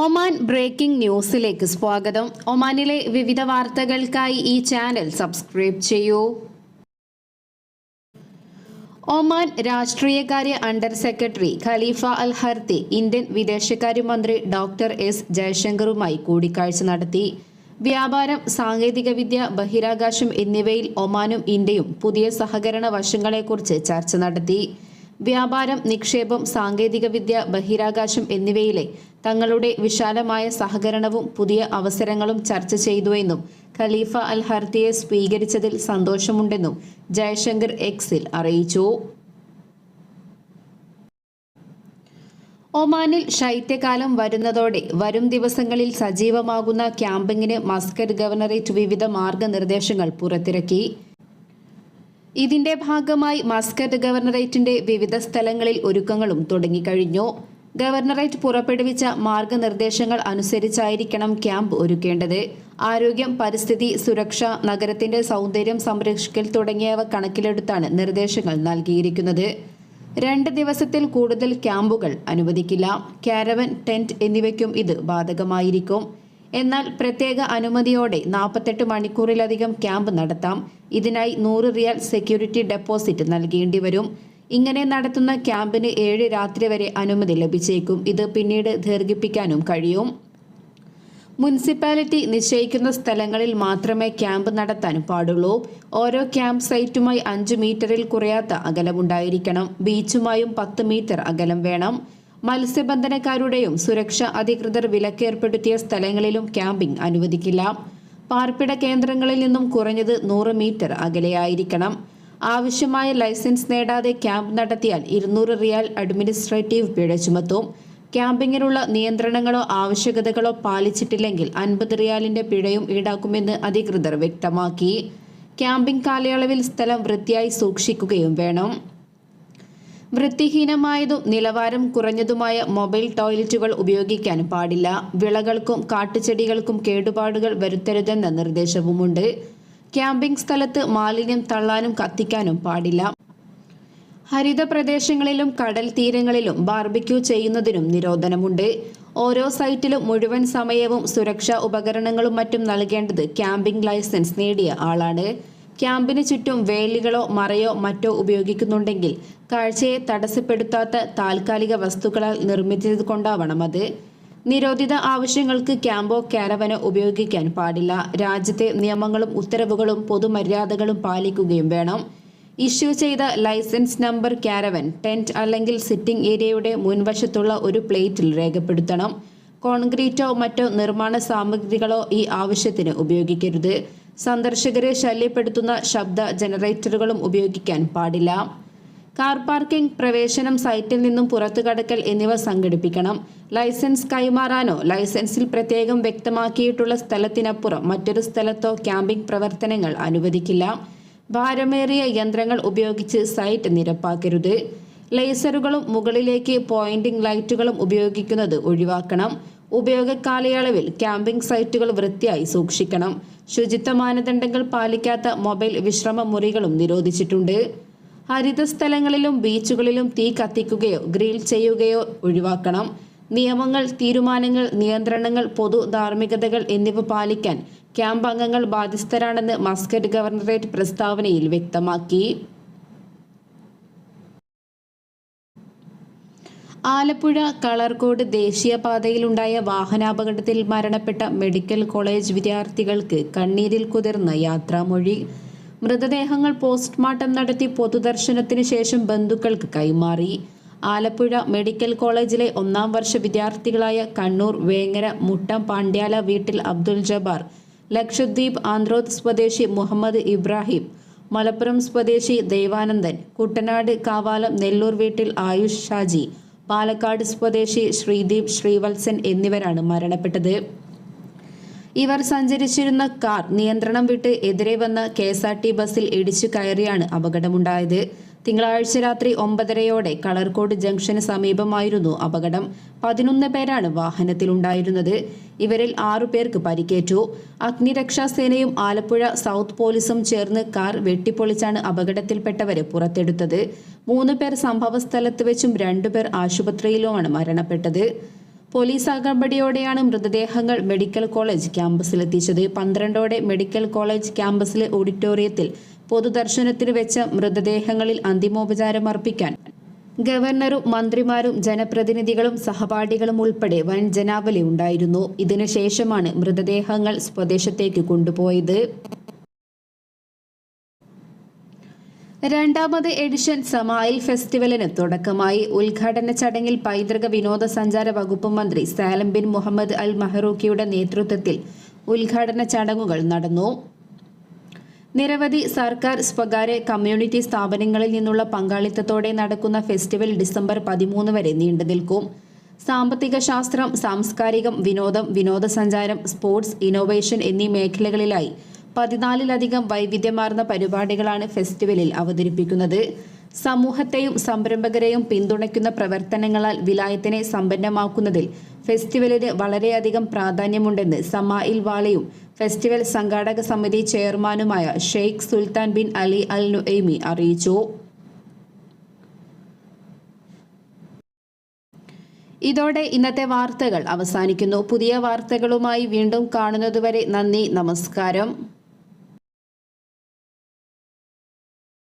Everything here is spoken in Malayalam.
ഒമാൻ ബ്രേക്കിംഗ് ന്യൂസിലേക്ക് സ്വാഗതം. ഒമാനിലെ വിവിധ വാർത്തകൾക്കായി ഈ ചാനൽ സബ്സ്ക്രൈബ് ചെയ്യൂ. ഒമാൻ രാഷ്ട്രീയകാര്യ അണ്ടർ സെക്രട്ടറി ഖലീഫ അൽ ഹർത്തി ഇന്ത്യൻ വിദേശകാര്യമന്ത്രി ഡോക്ടർ എസ് ജയശങ്കറുമായി കൂടിക്കാഴ്ച നടത്തി. വ്യാപാരം, സാങ്കേതികവിദ്യ, ബഹിരാകാശം എന്നിവയിൽ ഒമാനും ഇന്ത്യയും പുതിയ സഹകരണ വശങ്ങളെക്കുറിച്ച് ചർച്ച നടത്തി. വ്യാപാരം, നിക്ഷേപം, സാങ്കേതികവിദ്യ, ബഹിരാകാശം എന്നിവയിലെ തങ്ങളുടെ വിശാലമായ സഹകരണവും പുതിയ അവസരങ്ങളും ചർച്ച ചെയ്തുവെന്നും ഖലീഫ അൽ ഹർത്തിയെ സ്വീകരിച്ചതിൽ സന്തോഷമുണ്ടെന്നും ജയശങ്കർ എക്സിൽ അറിയിച്ചു. ഒമാനിൽ ശൈത്യകാലം വരുന്നതോടെ വരും ദിവസങ്ങളിൽ സജീവമാകുന്ന ക്യാമ്പിങ്ങിന് മസ്കറ്റ് ഗവർണറേറ്റ് വിവിധ മാർഗനിർദ്ദേശങ്ങൾ പുറത്തിറക്കി. ഇതിന്റെ ഭാഗമായി മസ്കറ്റ് ഗവർണറേറ്റിന്റെ വിവിധ സ്ഥലങ്ങളിൽ ഒരുക്കങ്ങളും തുടങ്ങിക്കഴിഞ്ഞു. ഗവർണറേറ്റ് പുറപ്പെടുവിച്ച മാർഗനിർദ്ദേശങ്ങൾ അനുസരിച്ചായിരിക്കണം ക്യാമ്പ് ഒരുക്കേണ്ടത്. ആരോഗ്യം, പരിസ്ഥിതി, സുരക്ഷ, നഗരത്തിന്റെ സൗന്ദര്യം സംരക്ഷിക്കൽ തുടങ്ങിയവ കണക്കിലെടുത്താണ് നിർദ്ദേശങ്ങൾ നൽകിയിരിക്കുന്നത്. 2 ദിവസത്തിൽ കൂടുതൽ ക്യാമ്പുകൾ അനുവദിക്കില്ല. കാരവൻ, ടെന്റ് എന്നിവയ്ക്കും ഇത് ബാധകമായിരിക്കും. എന്നാൽ പ്രത്യേക അനുമതിയോടെ 48 മണിക്കൂറിലധികം ക്യാമ്പ് നടത്താം. ഇതിനായി 100 റിയാൽ സെക്യൂരിറ്റി ഡെപ്പോസിറ്റ് നൽകേണ്ടി വരും. ഇങ്ങനെ നടത്തുന്ന ക്യാമ്പിന് 7 രാത്രി വരെ അനുമതി ലഭിച്ചേക്കും. ഇത് പിന്നീട് ദീർഘിപ്പിക്കാനും കഴിയും. മുനിസിപ്പാലിറ്റി നിശ്ചയിക്കുന്ന സ്ഥലങ്ങളിൽ മാത്രമേ ക്യാമ്പ് നടത്താൻ പാടുള്ളൂ. ഓരോ ക്യാമ്പ് സൈറ്റുമായി 5 മീറ്ററിൽ കുറയാത്ത അകലമുണ്ടായിരിക്കണം. ബീച്ചുമായും 10 മീറ്റർ അകലം വേണം. മത്സ്യബന്ധനക്കാരുടെയും സുരക്ഷാ അധികൃതർ വിലക്കേർപ്പെടുത്തിയ സ്ഥലങ്ങളിലും ക്യാമ്പിംഗ് അനുവദിക്കില്ല. പാർപ്പിട കേന്ദ്രങ്ങളിൽ നിന്നും കുറഞ്ഞത് 100 മീറ്റർ അകലെയായിരിക്കണം. ആവശ്യമായ ലൈസൻസ് നേടാതെ ക്യാമ്പ് നടത്തിയാൽ 200 റിയാൽ അഡ്മിനിസ്ട്രേറ്റീവ് പിഴ ചുമത്തും. ക്യാമ്പിങ്ങിനുള്ള നിയന്ത്രണങ്ങളോ ആവശ്യകതകളോ പാലിച്ചിട്ടില്ലെങ്കിൽ 50 റിയാലിന്റെ പിഴയും ഈടാക്കുമെന്ന് അധികൃതർ വ്യക്തമാക്കി. ക്യാമ്പിംഗ് കാലയളവിൽ സ്ഥലം വൃത്തിയായി സൂക്ഷിക്കുകയും വേണം. വൃത്തിഹീനമായതും നിലവാരം കുറഞ്ഞതുമായ മൊബൈൽ ടോയ്ലറ്റുകൾ ഉപയോഗിക്കാൻ പാടില്ല. വിളകൾക്കും കാട്ടുചെടികൾക്കും കേടുപാടുകൾ വരുത്തരുതെന്ന നിർദ്ദേശവുമുണ്ട്. ക്യാമ്പിംഗ് സ്ഥലത്ത് മാലിന്യം തള്ളാനും കത്തിക്കാനും പാടില്ല. ഹരിത പ്രദേശങ്ങളിലും കടൽ തീരങ്ങളിലും ബാർബിക്യൂ ചെയ്യുന്നതിനും നിരോധനമുണ്ട്. ഓരോ സൈറ്റിലും മുഴുവൻ സമയവും സുരക്ഷാ ഉപകരണങ്ങളും മറ്റും നൽകേണ്ടത് ക്യാമ്പിംഗ് ലൈസൻസ് നേടിയ ആളാണ്. ക്യാമ്പിന് ചുറ്റും വേലികളോ മറയോ മറ്റോ ഉപയോഗിക്കുന്നുണ്ടെങ്കിൽ കാഴ്ചയെ തടസ്സപ്പെടുത്താത്ത താൽക്കാലിക വസ്തുക്കളാൽ നിർമ്മിച്ചതുകൊണ്ടാവണം അത്. നിരോധിത ആവശ്യങ്ങൾക്ക് ക്യാമ്പോ കാരവനോ ഉപയോഗിക്കാൻ പാടില്ല. രാജ്യത്തെ നിയമങ്ങളും ഉത്തരവുകളും പൊതുമര്യാദകളും പാലിക്കുകയും വേണം. ഇഷ്യൂ ചെയ്ത ലൈസൻസ് നമ്പർ കാരവൻ, ടെന്റ് അല്ലെങ്കിൽ സിറ്റിംഗ് ഏരിയയുടെ മുൻവശത്തുള്ള ഒരു പ്ലേറ്റിൽ രേഖപ്പെടുത്തണം. കോൺക്രീറ്റോ മറ്റോ നിർമ്മാണ സാമഗ്രികളോ ഈ ആവശ്യത്തിന് ഉപയോഗിക്കരുത്. സന്ദർശകരെ ശല്യപ്പെടുത്തുന്ന ശബ്ദ ജനറേറ്ററുകളും ഉപയോഗിക്കാൻ പാടില്ല. കാർ പാർക്കിംഗ്, പ്രവേശനം, സൈറ്റിൽ നിന്നും പുറത്തു കടക്കൽ എന്നിവ സംഘടിപ്പിക്കണം. ലൈസൻസ് കൈമാറാനോ ലൈസൻസിൽ പ്രത്യേകം വ്യക്തമാക്കിയിട്ടുള്ള സ്ഥലത്തിനപ്പുറം മറ്റൊരു സ്ഥലത്തോ ക്യാമ്പിംഗ് പ്രവർത്തനങ്ങൾ അനുവദിക്കില്ല. ഭാരമേറിയ യന്ത്രങ്ങൾ ഉപയോഗിച്ച് സൈറ്റ് നിരപ്പാക്കരുത്. ലേസറുകളും മുകളിലേക്ക് പോയിന്റിംഗ് ലൈറ്റുകളും ഉപയോഗിക്കുന്നത് ഒഴിവാക്കണം. ഉപയോഗ കാലയളവിൽ ക്യാമ്പിംഗ് സൈറ്റുകൾ വൃത്തിയായി സൂക്ഷിക്കണം. ശുചിത്വ മാനദണ്ഡങ്ങൾ പാലിക്കാത്ത മൊബൈൽ വിശ്രമ മുറികളും നിരോധിച്ചിട്ടുണ്ട്. ഹരിത സ്ഥലങ്ങളിലും ബീച്ചുകളിലും തീ കത്തിക്കുകയോ ഗ്രിൽ ചെയ്യുകയോ ഒഴിവാക്കണം. നിയമങ്ങൾ, തീരുമാനങ്ങൾ, നിയന്ത്രണങ്ങൾ, പൊതു ധാർമ്മികതകൾ എന്നിവ പാലിക്കാൻ ക്യാമ്പ് അംഗങ്ങൾ ബാധ്യസ്ഥരാണെന്ന് മസ്കറ്റ് ഗവർണറേറ്റ് പ്രസ്താവനയിൽ വ്യക്തമാക്കി. ആലപ്പുഴ കളർകോട് ദേശീയപാതയിലുണ്ടായ വാഹനാപകടത്തിൽ മരണപ്പെട്ട മെഡിക്കൽ കോളേജ് വിദ്യാർത്ഥികൾക്ക് കണ്ണീരിൽ കുതിർന്ന യാത്രാമൊഴി. മൃതദേഹങ്ങൾ പോസ്റ്റ്മോർട്ടം നടത്തി പൊതുദർശനത്തിന് ശേഷം ബന്ധുക്കൾക്ക് കൈമാറി. ആലപ്പുഴ മെഡിക്കൽ കോളേജിലെ 1ാം വർഷ വിദ്യാർത്ഥികളായ കണ്ണൂർ വേങ്ങര മുട്ടം പാണ്ഡ്യാല വീട്ടിൽ അബ്ദുൽ ജബ്ബാർ, ലക്ഷദ്വീപ് ആന്ത്രോത്ത് സ്വദേശി മുഹമ്മദ് ഇബ്രാഹിം, മലപ്പുറം സ്വദേശി ദേവാനന്ദൻ, കുട്ടനാട് കാവാലം നെല്ലൂർ വീട്ടിൽ ആയുഷ് ഷാജി, പാലക്കാട് സ്വദേശി ശ്രീദീപ് ശ്രീവത്സൻ എന്നിവരാണ് മരണപ്പെട്ടത്. ഇവർ സഞ്ചരിച്ചിരുന്ന കാർ നിയന്ത്രണം വിട്ട് എതിരെ വന്ന KSRT ബസ്സിൽ ഇടിച്ചു കയറിയാണ് അപകടമുണ്ടായത്. തിങ്കളാഴ്ച രാത്രി 9:30 കളർകോട് ജംഗ്ഷന് സമീപമായിരുന്നു അപകടം. 11 പേരാണ് വാഹനത്തിലുണ്ടായിരുന്നത്. ഇവരിൽ 6 പേർക്ക് പരിക്കേറ്റു. അഗ്നിരക്ഷാസേനയും ആലപ്പുഴ സൗത്ത് പോലീസും ചേർന്ന് കാർ വെട്ടിപ്പൊളിച്ചാണ് അപകടത്തിൽപ്പെട്ടവരെ പുറത്തെടുത്തത്. 3 പേർ സംഭവസ്ഥലത്ത് വെച്ചും 2 പേർ ആശുപത്രിയിലുമാണ് മരണപ്പെട്ടത്. പോലീസ് അകമ്പടിയോടെയാണ് മൃതദേഹങ്ങൾ മെഡിക്കൽ കോളേജ് ക്യാമ്പസിലെത്തിച്ചത്. 12ഓടെ മെഡിക്കൽ കോളേജ് ക്യാമ്പസിലെ ഓഡിറ്റോറിയത്തിൽ പൊതുദർശനത്തിന് വെച്ച മൃതദേഹങ്ങളിൽ അന്തിമോപചാരം അർപ്പിക്കാൻ ഗവർണറും മന്ത്രിമാരും ജനപ്രതിനിധികളും സഹപാഠികളും ഉൾപ്പെടെ വൻ ജനാവലി ഉണ്ടായിരുന്നു. ഇതിനുശേഷമാണ് മൃതദേഹങ്ങൾ സ്വദേശത്തേക്ക് കൊണ്ടുപോയത്. രണ്ടാമത് എഡിഷൻ സമായിൽ ഫെസ്റ്റിവലിന് തുടക്കമായി. ഉദ്ഘാടന ചടങ്ങിൽ പൈതൃക വിനോദസഞ്ചാര വകുപ്പ് മന്ത്രി സാലം ബിൻ മുഹമ്മദ് അൽ മഹറൂക്കിയുടെ നേതൃത്വത്തിൽ ഉദ്ഘാടന ചടങ്ങുകൾ നടന്നു. നിരവധി സർക്കാർ, സ്വകാര്യ, കമ്മ്യൂണിറ്റി സ്ഥാപനങ്ങളിൽ നിന്നുള്ള പങ്കാളിത്തത്തോടെ നടക്കുന്ന ഫെസ്റ്റിവൽ ഡിസംബർ 13 വരെ നീണ്ടുനിൽക്കും. സാമ്പത്തിക ശാസ്ത്രം, സാംസ്കാരികം, വിനോദം, വിനോദസഞ്ചാരം, സ്പോർട്സ്, ഇന്നോവേഷൻ എന്നീ മേഖലകളിലായി 14ലധികം വൈവിധ്യമാർന്ന പരിപാടികളാണ് ഫെസ്റ്റിവലിൽ അവതരിപ്പിക്കുന്നത്. സമൂഹത്തെയും സംരംഭകരെയും പിന്തുണയ്ക്കുന്ന പ്രവർത്തനങ്ങളാൽ വിലായത്തിനെ സമ്പന്നമാക്കുന്നതിൽ ഫെസ്റ്റിവലിന് വളരെയധികം പ്രാധാന്യമുണ്ടെന്ന് സമായിൽ വാലയും ഫെസ്റ്റിവൽ സംഘാടക സമിതി ചെയർമാനുമായ Sheikh Sultan bin Ali Al Nuaimi അറിയിച്ചു. ഇതോടെ ഇന്നത്തെ വാർത്തകൾ അവസാനിക്കുന്നു. പുതിയ വാർത്തകളുമായി വീണ്ടും കാണുന്നതുവരെ നന്ദി, നമസ്കാരം.